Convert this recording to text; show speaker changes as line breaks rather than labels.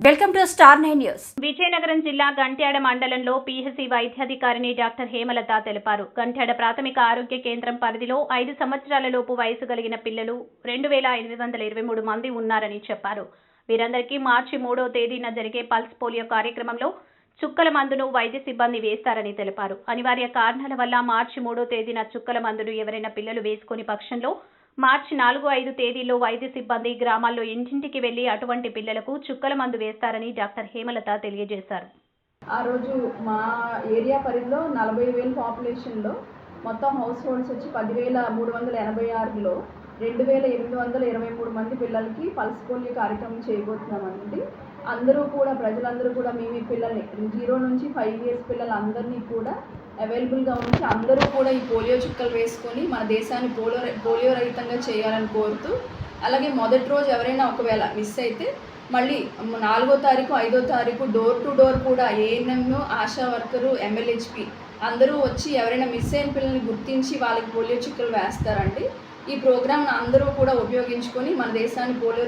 Welcome to star 9 news.
Vizianagaram జిల్లా గంట్యాడ మండలంలో PHC వైద్యాధికారిని doctor Hemalatha తెలిపారు. గంట్యాడ ప్రాథమిక ఆరోగ్య కేంద్రం పరిధిలో 5 సంవత్సరాల లోపు వయసు కలిగిన పిల్లలు 2823 మంది ఉన్నారని చెప్పారు. వీరందరికీ మార్చి 3వ తేదీన జరిగే పల్స్ పోలియో కార్యక్రమంలో చుక్కల మందును వైద్య సిబ్బంది వేస్తారని తెలిపారు. అనివార్య కారణాల వల్ల మార్చి 3వ తేదీన చుక్కల మందును ఎవరైనా పిల్లలు వేసుకుని పక్షంలో మార్చి 4, 5 తేదీల్లో వైద్య సిబ్బంది గ్రామాల్లో ఇంటింటికి వెళ్లి అటువంటి పిల్లలకు చుక్కల మందు వేస్తారని డాక్టర్ హేమలత తెలియజేశారు.
ఆ రోజు మా ఏరియా పరిధిలో 40,000 పాపులేషన్లో మొత్తం హౌస్ హోల్డ్స్ వచ్చి 10,386లో 2,823 మంది పిల్లలకి పల్స్ పోలియో కార్యక్రమం చేయబోతున్నామండి. అందరూ కూడా ప్రజలందరూ కూడా మీ పిల్లల్ని 0 నుంచి 5 ఇయర్స్ పిల్లలందరినీ కూడా అవైలబుల్గా ఉంచి అందరూ కూడా ఈ పోలియో చుక్కలు వేసుకొని మన దేశాన్ని పోలియో రహితంగా చేయాలని కోరుతూ, అలాగే మొదటి రోజు ఎవరైనా ఒకవేళ మిస్ అయితే మళ్ళీ 4వ తారీఖు 5వ తారీఖు డోర్ టు డోర్ కూడా ఏఎన్ఎం, ఆశా వర్కరు, ఎంఎల్హెచ్పి అందరూ వచ్చి ఎవరైనా మిస్ అయిన పిల్లల్ని గుర్తించి వాళ్ళకి పోలియో చుక్కలు వేస్తారండి. ఈ ప్రోగ్రామ్ను అందరూ కూడా ఉపయోగించుకొని మన దేశాన్ని పోలియో